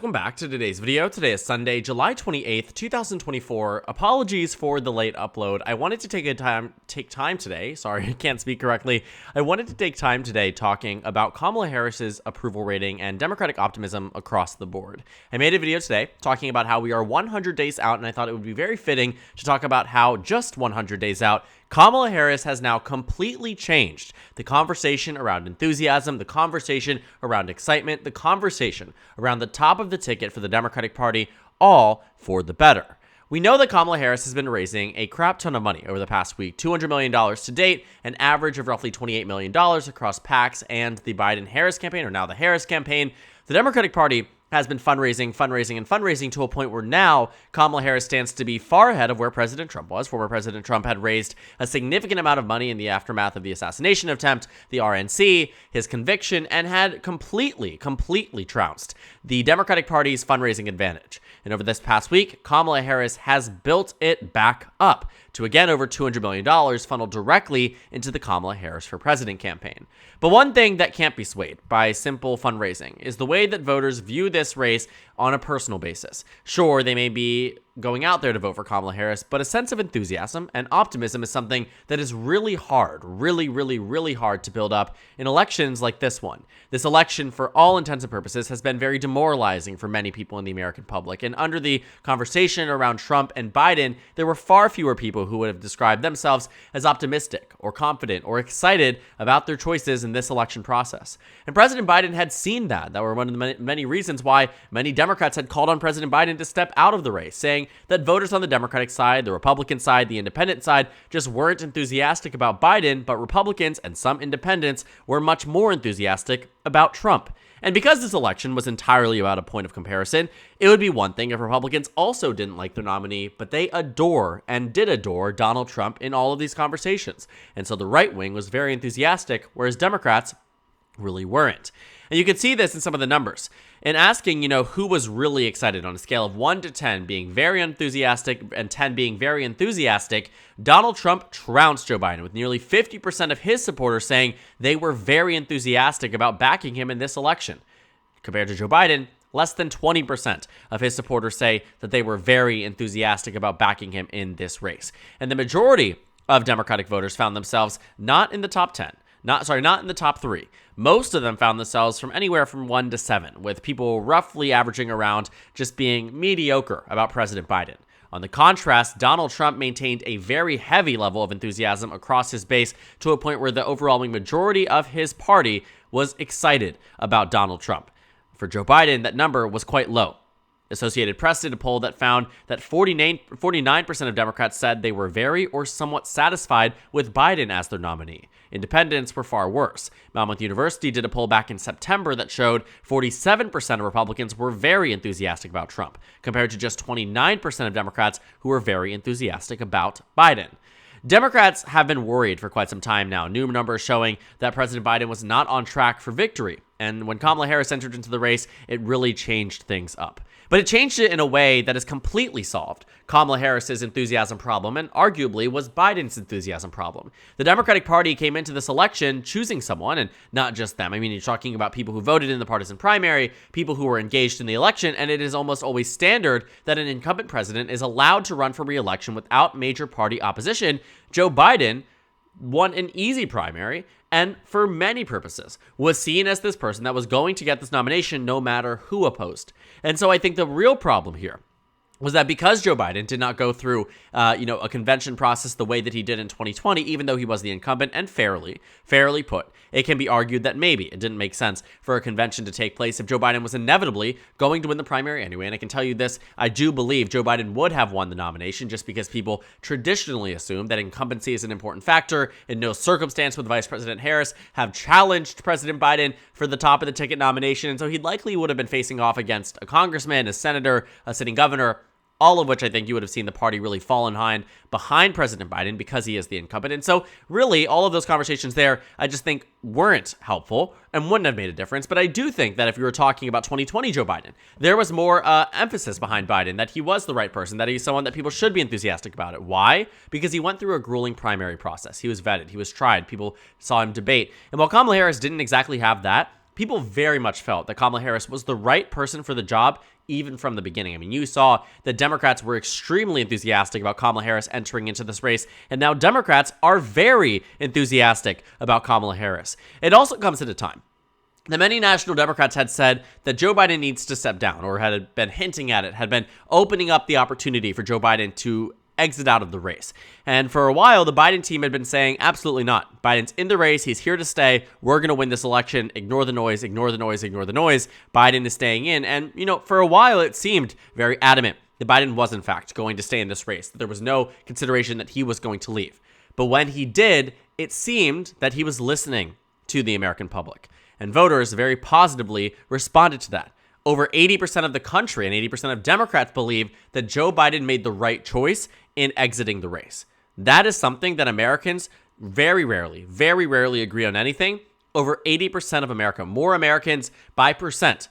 Welcome back to today's video. Today is Sunday, July 28th, 2024. Apologies for the late upload. I wanted to take time today. Sorry, I can't speak correctly. I wanted to take time today talking about Kamala Harris's approval rating and Democratic optimism across the board. I made a video today talking about how we are 100 days out, and I thought it would be very fitting to talk about how just 100 days out, Kamala Harris has now completely changed the conversation around enthusiasm, the conversation around excitement, the conversation around the top of the ticket for the Democratic Party, all for the better. We know that Kamala Harris has been raising a crap ton of money over the past week, $200 million to date, an average of roughly $28 million across PACs and the Biden-Harris campaign, or now the Harris campaign. The Democratic Party has been fundraising to a point where now Kamala Harris stands to be far ahead of where President Trump was. Former President Trump had raised a significant amount of money in the aftermath of the assassination attempt, the RNC, his conviction, and had completely trounced the Democratic Party's fundraising advantage. And over this past week, Kamala Harris has built it back up to again over $200 million funneled directly into the Kamala Harris for President campaign. But one thing that can't be swayed by simple fundraising is the way that voters view this race on a personal basis. Sure, they may be going out there to vote for Kamala Harris, but a sense of enthusiasm and optimism is something that is really hard, really hard to build up in elections like this one. This election, for all intents and purposes, has been very demoralizing for many people in the American public. And under the conversation around Trump and Biden, there were far fewer people who would have described themselves as optimistic or confident or excited about their choices in this election process. And President Biden had seen that. That were one of the many reasons why many Democrats had called on President Biden to step out of the race, saying that voters on the Democratic side, the Republican side, the independent side just weren't enthusiastic about Biden, but Republicans and some independents were much more enthusiastic about Trump. And because this election was entirely about a point of comparison, it would be one thing if Republicans also didn't like their nominee, but they adore and did adore Donald Trump in all of these conversations. And so the right wing was very enthusiastic, whereas Democrats really weren't. And you can see this in some of the numbers. In asking, who was really excited on a scale of 1 to 10 being very enthusiastic and 10 being very enthusiastic, Donald Trump trounced Joe Biden with nearly 50% of his supporters saying they were very enthusiastic about backing him in this election. Compared to Joe Biden, less than 20% of his supporters say that they were very enthusiastic about backing him in this race. And the majority of Democratic voters found themselves not in the top 10. Not in the top 3. Most of them found themselves from anywhere from 1 to 7, with people roughly averaging around just being mediocre about President Biden. On the contrast, Donald Trump maintained a very heavy level of enthusiasm across his base to a point where the overwhelming majority of his party was excited about Donald Trump. For Joe Biden, that number was quite low. Associated Press did a poll that found that 49% of Democrats said they were very or somewhat satisfied with Biden as their nominee. Independents were far worse. Monmouth University did a poll back in September that showed 47% of Republicans were very enthusiastic about Trump, compared to just 29% of Democrats who were very enthusiastic about Biden. Democrats have been worried for quite some time now. New numbers showing that President Biden was not on track for victory. And when Kamala Harris entered into the race, it really changed things up. But it changed it in a way that has completely solved Kamala Harris's enthusiasm problem and arguably was Biden's enthusiasm problem. The Democratic Party came into this election choosing someone, and not just them. I mean, you're talking about people who voted in the partisan primary, people who were engaged in the election, and it is almost always standard that an incumbent president is allowed to run for re-election without major party opposition. Joe Biden won an easy primary, and for many purposes was seen as this person that was going to get this nomination no matter who opposed. And so I think the real problem here was that because Joe Biden did not go through, a convention process the way that he did in 2020, even though he was the incumbent and fairly put, it can be argued that maybe it didn't make sense for a convention to take place if Joe Biden was inevitably going to win the primary anyway. And I can tell you this, I do believe Joe Biden would have won the nomination just because people traditionally assume that incumbency is an important factor. In no circumstance would Vice President Harris have challenged President Biden for the top of the ticket nomination. And so he likely would have been facing off against a congressman, a senator, a sitting governor, all of which I think you would have seen the party really fall behind President Biden because he is the incumbent. And so really all of those conversations there, I just think weren't helpful and wouldn't have made a difference. But I do think that if you were talking about 2020 Joe Biden, there was more emphasis behind Biden, that he was the right person, that he's someone that people should be enthusiastic about it. Why? Because he went through a grueling primary process. He was vetted. He was tried. People saw him debate. And while Kamala Harris didn't exactly have that, people very much felt that Kamala Harris was the right person for the job, even from the beginning. I mean, you saw that Democrats were extremely enthusiastic about Kamala Harris entering into this race, and now Democrats are very enthusiastic about Kamala Harris. It also comes at a time that many national Democrats had said that Joe Biden needs to step down, or had been hinting at it, had been opening up the opportunity for Joe Biden to exit out of the race. And for a while, the Biden team had been saying, absolutely not. Biden's in the race. He's here to stay. We're going to win this election. Ignore the noise, ignore the noise, ignore the noise. Biden is staying in. And, for a while, it seemed very adamant that Biden was, in fact, going to stay in this race, that there was no consideration that he was going to leave. But when he did, it seemed that he was listening to the American public. And voters very positively responded to that. Over 80% of the country and 80% of Democrats believe that Joe Biden made the right choice in exiting the race. That is something that Americans very rarely agree on anything. Over 80% of America, more Americans by percent,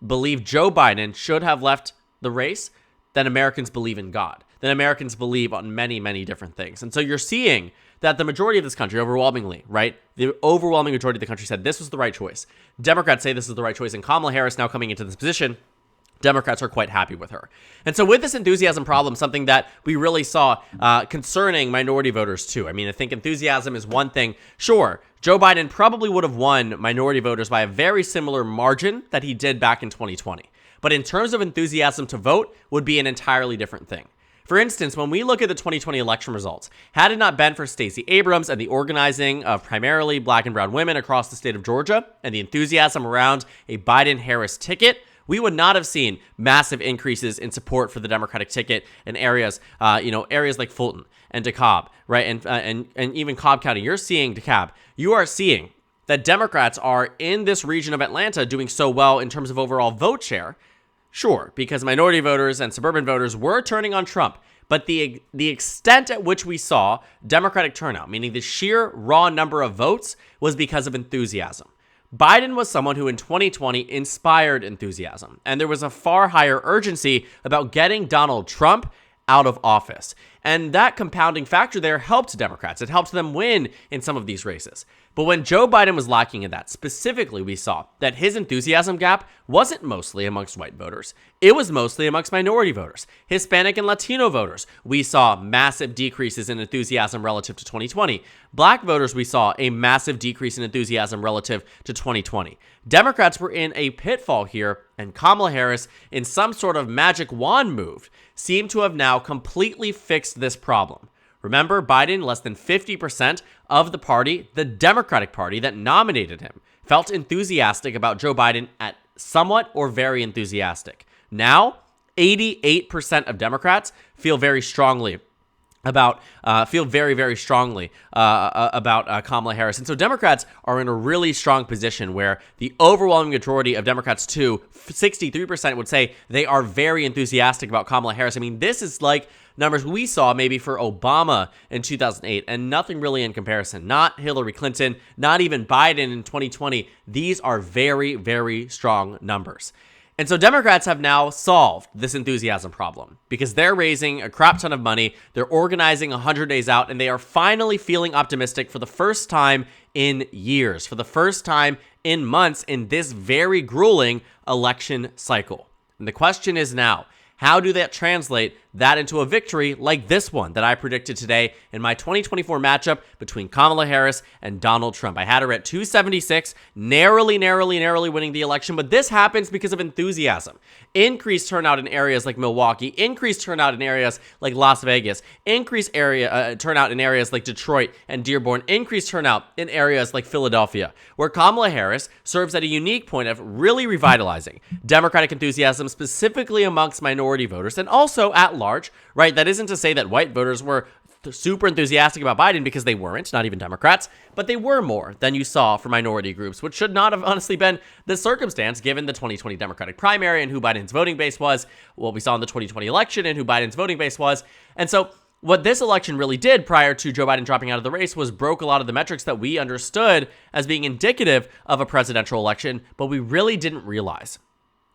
believe Joe Biden should have left the race than Americans believe in God, than Americans believe on many different things. And so you're seeing that the majority of this country, overwhelmingly, right? The overwhelming majority of the country said this was the right choice. Democrats say this is the right choice, and Kamala Harris now coming into this position, Democrats are quite happy with her. And so with this enthusiasm problem, something that we really saw concerning minority voters too. I mean, I think enthusiasm is one thing. Sure, Joe Biden probably would have won minority voters by a very similar margin that he did back in 2020. But in terms of enthusiasm to vote, would be an entirely different thing. For instance, when we look at the 2020 election results, had it not been for Stacey Abrams and the organizing of primarily black and brown women across the state of Georgia and the enthusiasm around a Biden-Harris ticket, we would not have seen massive increases in support for the Democratic ticket in areas, areas like Fulton and DeKalb, right? And even Cobb County. You're seeing DeKalb. You are seeing that Democrats are in this region of Atlanta doing so well in terms of overall vote share. Sure, because minority voters and suburban voters were turning on Trump, but the extent at which we saw Democratic turnout, meaning the sheer raw number of votes, was because of enthusiasm. Biden was someone who in 2020 inspired enthusiasm, and there was a far higher urgency about getting Donald Trump out of office. And that compounding factor there helped Democrats. It helped them win in some of these races. But when Joe Biden was lacking in that, specifically, we saw that his enthusiasm gap wasn't mostly amongst white voters. It was mostly amongst minority voters, Hispanic and Latino voters. We saw massive decreases in enthusiasm relative to 2020. Black voters, we saw a massive decrease in enthusiasm relative to 2020. Democrats were in a pitfall here, and Kamala Harris, in some sort of magic wand move, seemed to have now completely fixed this problem. Remember, Biden, less than 50% of the party, the Democratic Party that nominated him, felt enthusiastic about Joe Biden at somewhat or very enthusiastic. Now, 88% of Democrats feel very strongly about Kamala Harris. And so Democrats are in a really strong position where the overwhelming majority of Democrats too, 63% would say they are very enthusiastic about Kamala Harris. I mean, this is like numbers we saw maybe for Obama in 2008 and nothing really in comparison. Not Hillary Clinton, not even Biden in 2020. These are very strong numbers. And so Democrats have now solved this enthusiasm problem because they're raising a crap ton of money, they're organizing 100 days out, and they are finally feeling optimistic for the first time in years, for the first time in months in this very grueling election cycle. And the question is now, how do that translate that into a victory like this one that I predicted today in my 2024 matchup between Kamala Harris and Donald Trump? I had her at 276, narrowly winning the election, but this happens because of enthusiasm. Increased turnout in areas like Milwaukee, increased turnout in areas like Las Vegas, increased turnout in areas like Detroit and Dearborn, increased turnout in areas like Philadelphia, where Kamala Harris serves at a unique point of really revitalizing Democratic enthusiasm, specifically amongst minority voters and also at large, right? That isn't to say that white voters were super enthusiastic about Biden, because they weren't, not even Democrats, but they were more than you saw for minority groups, which should not have honestly been the circumstance given the 2020 Democratic primary and who Biden's voting base was, what we saw in the 2020 election and who Biden's voting base was. And so what this election really did prior to Joe Biden dropping out of the race was broke a lot of the metrics that we understood as being indicative of a presidential election, but we really didn't realize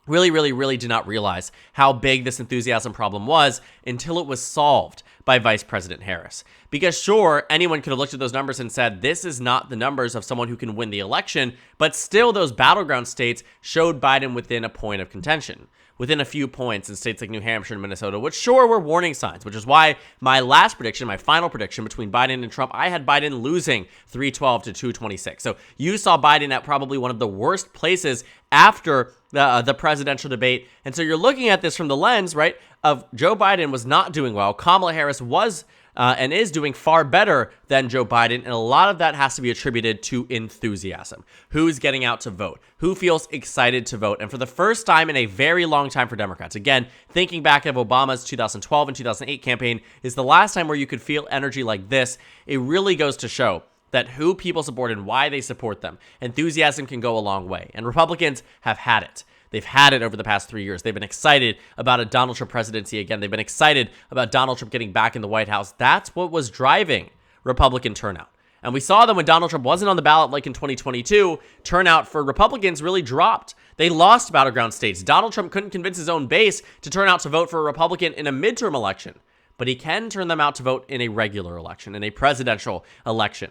really did not realize how big this enthusiasm problem was until it was solved by Vice President Harris. Because sure, anyone could have looked at those numbers and said, this is not the numbers of someone who can win the election, but still those battleground states showed Biden within a point of contention, within a few points in states like New Hampshire and Minnesota, which sure were warning signs, which is why my last prediction, my final prediction between Biden and Trump, I had Biden losing 312 to 226. So you saw Biden at probably one of the worst places after the presidential debate. And so you're looking at this from the lens, right, of Joe Biden was not doing well. Kamala Harris was and is doing far better than Joe Biden. And a lot of that has to be attributed to enthusiasm. Who's getting out to vote? Who feels excited to vote? And for the first time in a very long time for Democrats, again, thinking back of Obama's 2012 and 2008 campaign is the last time where you could feel energy like this. It really goes to show that who people support and why they support them. Enthusiasm can go a long way. And Republicans have had it. They've had it over the past 3 years. They've been excited about a Donald Trump presidency again. They've been excited about Donald Trump getting back in the White House. That's what was driving Republican turnout. And we saw that when Donald Trump wasn't on the ballot like in 2022, turnout for Republicans really dropped. They lost battleground states. Donald Trump couldn't convince his own base to turn out to vote for a Republican in a midterm election, but he can turn them out to vote in a regular election, in a presidential election.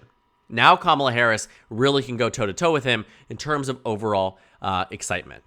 Now Kamala Harris really can go toe-to-toe with him in terms of overall excitement.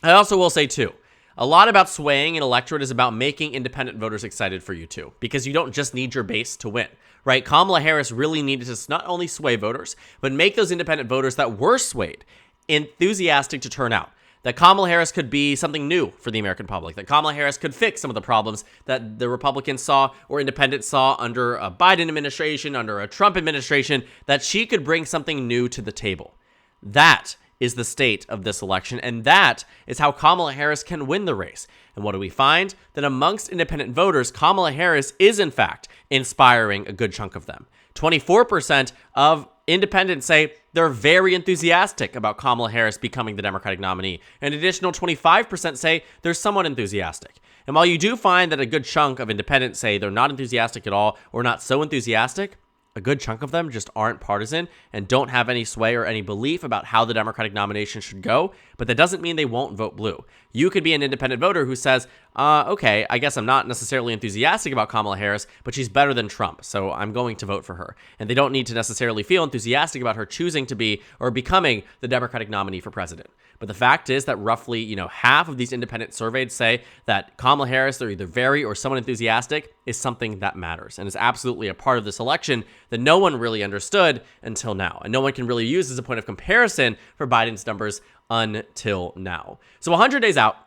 I also will say, too, a lot about swaying an electorate is about making independent voters excited for you, too, because you don't just need your base to win, right? Kamala Harris really needed to not only sway voters, but make those independent voters that were swayed enthusiastic to turn out. That Kamala Harris could be something new for the American public, that Kamala Harris could fix some of the problems that the Republicans saw or independents saw under a Biden administration, under a Trump administration, that she could bring something new to the table. That is the state of this election, and that is how Kamala Harris can win the race. And what do we find? That amongst independent voters, Kamala Harris is, in fact, inspiring a good chunk of them. 24% of independents say they're very enthusiastic about Kamala Harris becoming the Democratic nominee. An additional 25% say they're somewhat enthusiastic. And while you do find that a good chunk of independents say they're not enthusiastic at all or not so enthusiastic, a good chunk of them just aren't partisan and don't have any sway or any belief about how the Democratic nomination should go, but that doesn't mean they won't vote blue. You could be an independent voter who says, okay, I guess I'm not necessarily enthusiastic about Kamala Harris, but she's better than Trump, so I'm going to vote for her. And they don't need to necessarily feel enthusiastic about her choosing to be or becoming the Democratic nominee for president. But the fact is that roughly, half of these independent surveyed say that Kamala Harris, they're either very or somewhat enthusiastic, is something that matters and is absolutely a part of this election that no one really understood until now. And no one can really use as a point of comparison for Biden's numbers until now. So 100 days out,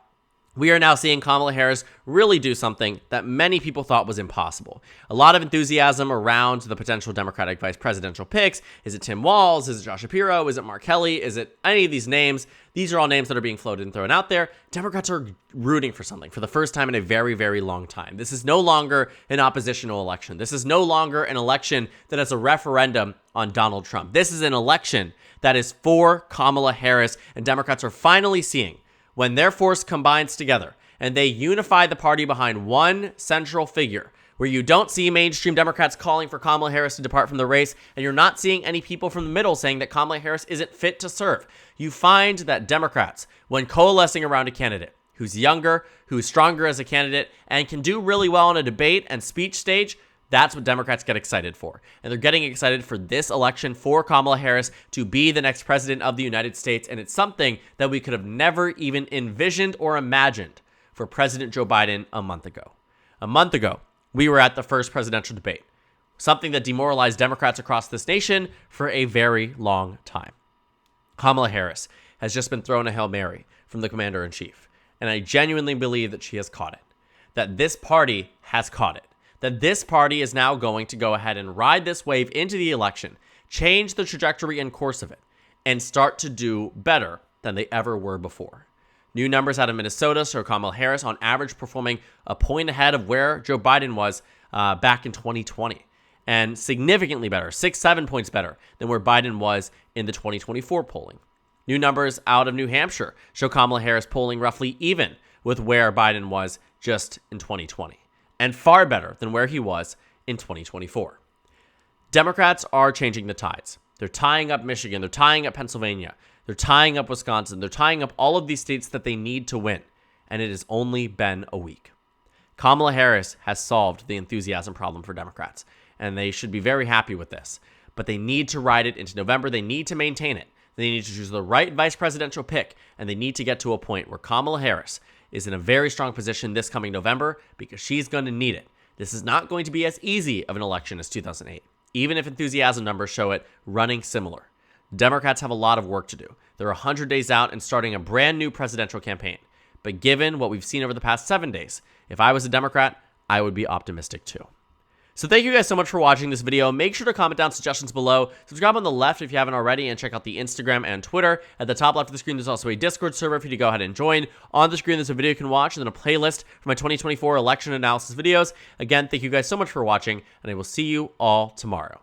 we are now seeing Kamala Harris really do something that many people thought was impossible. A lot of enthusiasm around the potential Democratic vice presidential picks. Is it Tim Walz? Is it Josh Shapiro? Is it Mark Kelly? Is it any of these names? These are all names that are being floated and thrown out there. Democrats are rooting for something for the first time in a very, very long time. This is no longer an oppositional election. This is no longer an election that is a referendum on Donald Trump. This is an election that is for Kamala Harris, and Democrats are finally seeing when their force combines together and they unify the party behind one central figure, where you don't see mainstream Democrats calling for Kamala Harris to depart from the race, and you're not seeing any people from the middle saying that Kamala Harris isn't fit to serve. You find that Democrats, when coalescing around a candidate who's younger, who's stronger as a candidate, and can do really well on a debate and speech stage, that's what Democrats get excited for. And they're getting excited for this election for Kamala Harris to be the next president of the United States. And it's something that we could have never even envisioned or imagined for President Joe Biden a month ago. A month ago, we were at the first presidential debate, something that demoralized Democrats across this nation for a very long time. Kamala Harris has just been thrown a Hail Mary from the commander-in-chief. And I genuinely believe that she has caught it, that this party has caught it. That this party is now going to go ahead and ride this wave into the election, change the trajectory and course of it, and start to do better than they ever were before. New numbers out of Minnesota show Kamala Harris on average performing a point ahead of where Joe Biden was back in 2020, and significantly better, 6-7 points better than where Biden was in the 2024 polling. New numbers out of New Hampshire show Kamala Harris polling roughly even with where Biden was just in 2020. And far better than where he was in 2024. Democrats are changing the tides. They're tying up Michigan. They're tying up Pennsylvania. They're tying up Wisconsin. They're tying up all of these states that they need to win. And it has only been a week. Kamala Harris has solved the enthusiasm problem for Democrats, and they should be very happy with this. But they need to ride it into November. They need to maintain it. They need to choose the right vice presidential pick, and they need to get to a point where Kamala Harris is in a very strong position this coming November because she's going to need it. This is not going to be as easy of an election as 2008, even if enthusiasm numbers show it running similar. Democrats have a lot of work to do. They're 100 days out and starting a brand new presidential campaign. But given what we've seen over the past 7 days, if I was a Democrat, I would be optimistic too. So thank you guys so much for watching this video. Make sure to comment down suggestions below. Subscribe on the left if you haven't already, and check out the Instagram and Twitter. At the top left of the screen, there's also a Discord server for you to go ahead and join. On the screen, there's a video you can watch, and then a playlist for my 2024 election analysis videos. Again, thank you guys so much for watching, and I will see you all tomorrow.